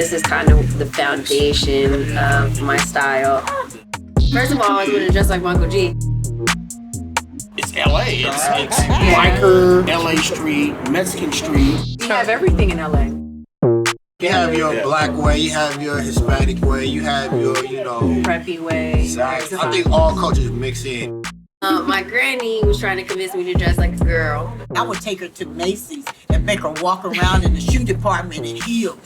this is kind of the foundation of my style. First of all, I was going to dress like Michael G. It's LA. It's biker, LA street, Mexican street. We have everything in LA. You have your black way, you have your Hispanic way, you have your, preppy way. I think all cultures mix in. My granny was trying to convince me to dress like a girl. I would take her to Macy's and make her walk around in the shoe department in heels.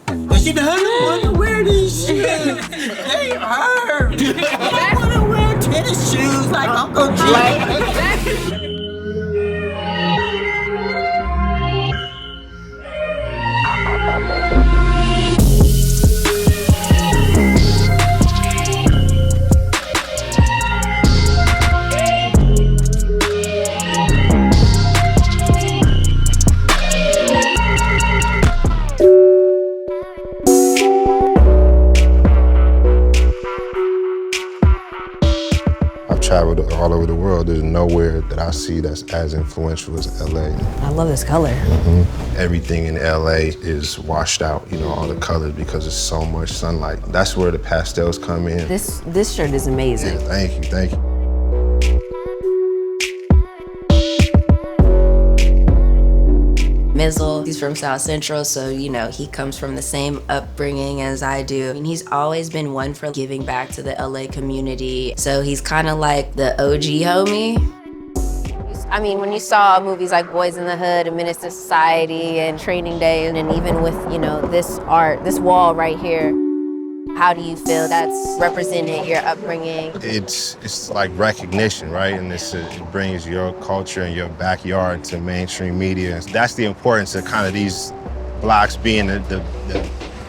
But she don't want to wear these shoes. They hurt. I want to wear tennis shoes like Uncle G. Traveled all over the world. There's nowhere that I see that's as influential as LA. I love this color. Everything in LA is washed out, all the colors, because there's so much sunlight. That's where the pastels come in. This shirt is amazing. Yeah, thank you. Mizzle, he's from South Central, so he comes from the same upbringing as I do. And he's always been one for giving back to the LA community. So he's kind of like the OG homie. I mean, when you saw movies like Boys in the Hood and Menace to Society and Training Day, and even with, this art, this wall right here, how do you feel that's represented your upbringing? It's like recognition, right? And it brings your culture and your backyard to mainstream media. That's the importance of kind of these blocks being the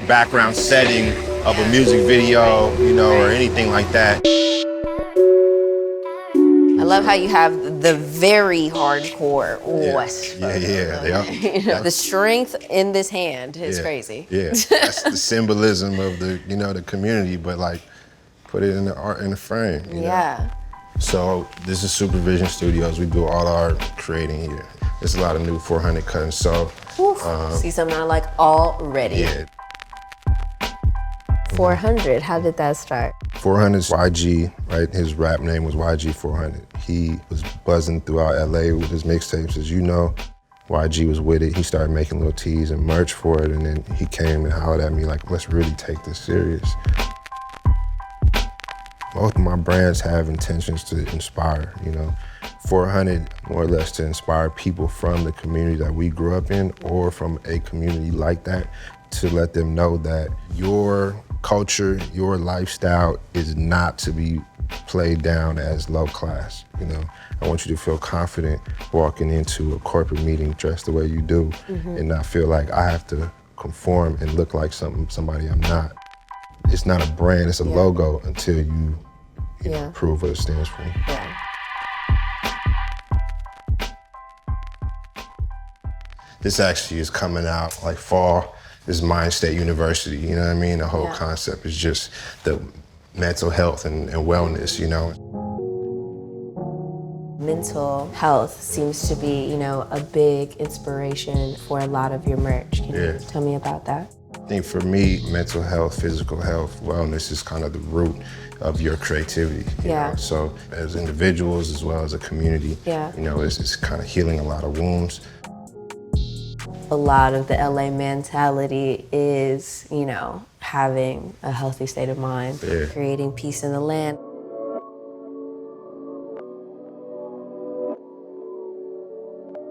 background setting of a music video, or anything like that. I love how you have the very hardcore West. Yeah. The strength in this hand is crazy. Yeah, that's the symbolism of the the community, but like put it in the art in the frame. Yeah. So this is Supervision Studios. We do all our creating here. There's a lot of new 4Hunnid cuttings. So see something I like already. Yeah. 400, how did that start? 4Hunnid's YG, right? His rap name was YG 4Hunnid. He was buzzing throughout LA with his mixtapes, as you know. YG was with it. He started making little tees and merch for it, and then he came and hollered at me like, let's really take this serious. Both of my brands have intentions to inspire, 4Hunnid more or less to inspire people from the community that we grew up in or from a community like that, to let them know that your culture, your lifestyle is not to be played down as low class. I want you to feel confident walking into a corporate meeting dressed the way you do and not feel like I have to conform and look like somebody I'm not. It's not a brand, it's a logo until you prove what it stands for. Yeah. This actually is coming out like fall. This is Mind State University, you know what I mean? The whole concept is just the mental health and wellness, Mental health seems to be, a big inspiration for a lot of your merch. Can you tell me about that? I think for me, mental health, physical health, wellness is kind of the root of your creativity. You know? So as individuals as well as a community, it's kind of healing a lot of wounds. A lot of the LA mentality is, having a healthy state of mind, creating peace in the land.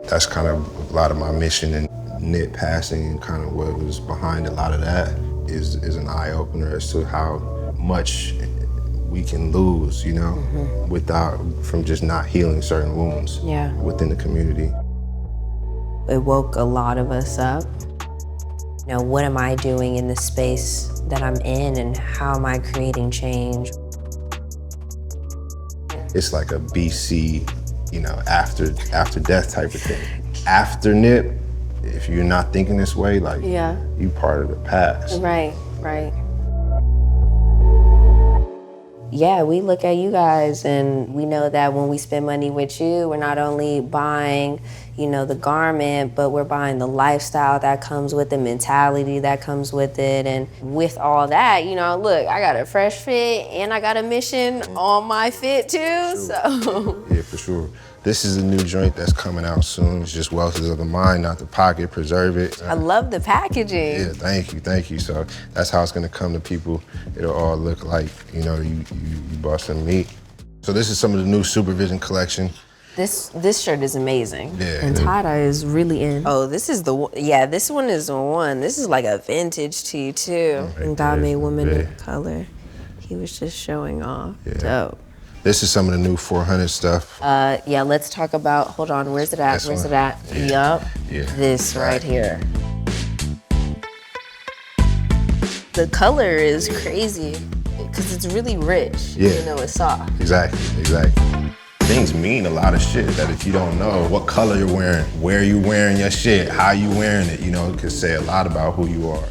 That's kind of a lot of my mission, and Nip passing and kind of what was behind a lot of that is an eye-opener as to how much we can lose, from just not healing certain wounds within the community. It woke a lot of us up. What am I doing in the space that I'm in, and how am I creating change? It's like a BC, after death type of thing. After Nip, if you're not thinking this way, like you part of the past. Right. yeah, we look at you guys and we know that when we spend money with you, we're not only buying, you know, the garment, but we're buying the lifestyle that comes with it, mentality that comes with it. And with all that, you know, look, I got a fresh fit and I got a mission on my fit too, so. Yeah, for sure. This is a new joint that's coming out soon. It's just wealth is of the mind, not the pocket. Preserve it. I love the packaging. Yeah, thank you. So that's how it's gonna come to people. It'll all look like, you know, you bought some meat. So this is some of the new Supervision collection. This shirt is amazing. Yeah. And tie-dye is really in. Oh, this is the one. Yeah, this one is the one. This is like a vintage tee too. And God made women of color. He was just showing off. Yeah. Dope. This is some of the new 4Hunnid stuff. Yeah, let's talk about, hold on, where's it at? Where's it at? Yup. Yeah. This right here. The color is crazy because it's really rich, even though it's soft. Exactly. Things mean a lot of shit that if you don't know what color you're wearing, where you're wearing your shit, how you wearing it, you know, it could say a lot about who you are.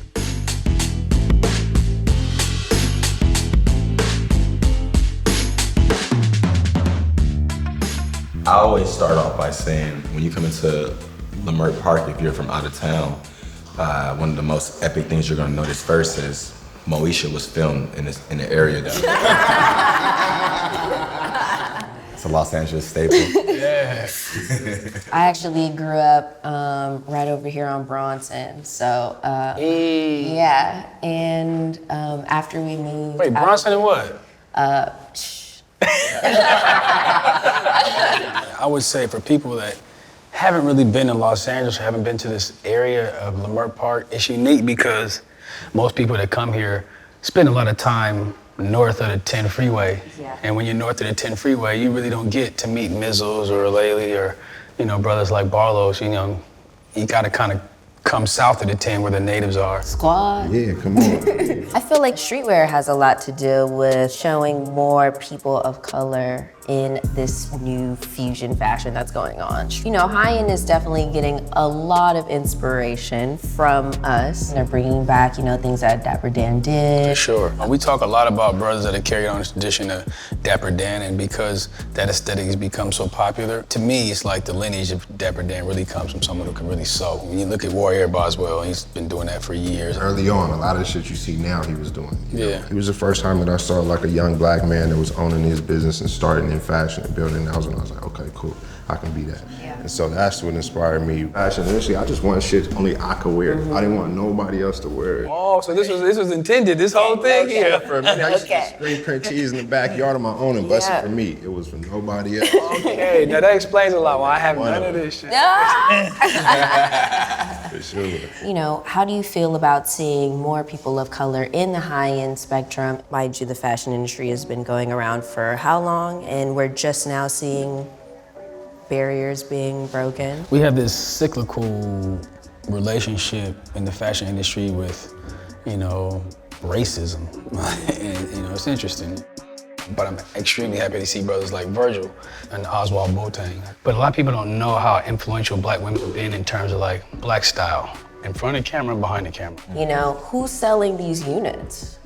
I always start off by saying, when you come into Leimert Park, if you're from out of town, one of the most epic things you're gonna notice first is Moesha was filmed in the area down there. It's a Los Angeles staple. Yeah. I actually grew up right over here on Bronson, so yeah. And after we moved, Wait, Bronson and what? I would say for people that haven't really been in Los Angeles, or haven't been to this area of Leimert Park, it's unique because most people that come here spend a lot of time north of the 10 freeway. Yeah. And when you're north of the 10 freeway, you really don't get to meet Mizzles or Aleali or, you know, brothers like Barlow's. You know, you gotta kind of come south of the 10 where the natives are. Squad. Yeah, come on. I feel like streetwear has a lot to do with showing more people of color in this new fusion fashion that's going on. You know, high-end is definitely getting a lot of inspiration from us. They're bringing back, you know, things that Dapper Dan did. For sure. We talk a lot about brothers that have carried on this tradition of Dapper Dan, and because that aesthetic has become so popular, to me, it's like the lineage of Dapper Dan really comes from someone who can really sew. When you look at Warrior Boswell, he's been doing that for years. Early on, a lot of the shit you see now, he was doing. Yeah. He was the first time that I saw like a young black man that was owning his business and starting in fashion and building a house, and I was like, okay, cool, I can be that. Yeah. And so that's what inspired me. Fashion, initially, I just wanted shit only I could wear. I didn't want nobody else to wear it. Oh, so this was intended, this whole thing here. For me, I used to screen print tees in the backyard of my own and bust it for me. It was for nobody else. Okay, now that explains a lot. Well, I have none of this shit. For sure. You know, how do you feel about seeing more people of color in the high-end spectrum? Mind you, the fashion industry has been going around for how long? And we're just now seeing barriers being broken. We have this cyclical relationship in the fashion industry with, you know, racism. And, you know, it's interesting. But I'm extremely happy to see brothers like Virgil and Oswald Boateng. But a lot of people don't know how influential black women have been in terms of like black style, in front of the camera and behind the camera. You know, who's selling these units?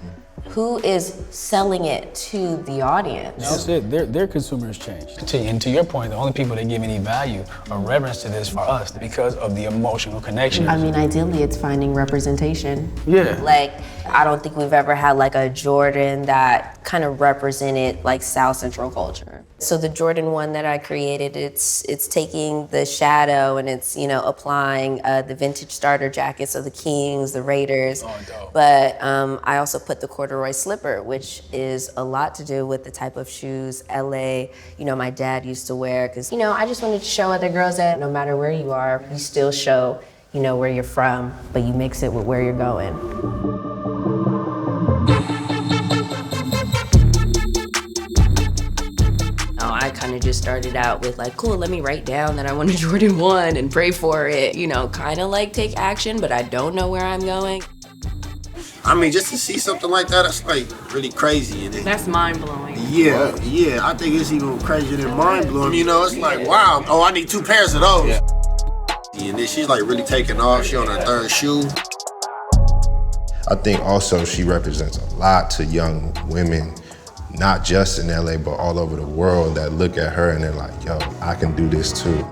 Who is selling it to the audience? That's it, their consumers changed. And to your point, the only people that give any value or reverence to this are us because of the emotional connection. I mean, ideally, it's finding representation. Yeah. Like, I don't think we've ever had like a Jordan that kind of represented like South Central culture. So the Jordan 1 that I created, it's taking the shadow and it's, you know, applying the vintage starter jackets of the Kings, the Raiders. Oh, dope. But I also put the corduroy slipper, which is a lot to do with the type of shoes LA, you know, my dad used to wear. Cause, you know, I just wanted to show other girls that no matter where you are, you still show, you know, where you're from, but you mix it with where you're going. I kind of just started out with like, cool, let me write down that I want a Jordan 1 and pray for it. You know, kind of like take action, but I don't know where I'm going. I mean, just to see something like that, it's like really crazy. And That's mind-blowing. yeah, I think it's even crazier than mind-blowing. You know, it's like, wow, oh, I need 2 pairs of those. Yeah. And then she's like really taking off. She on her 3rd shoe. I think also she represents a lot to young women not just in LA, but all over the world that look at her and they're like, yo, I can do this too.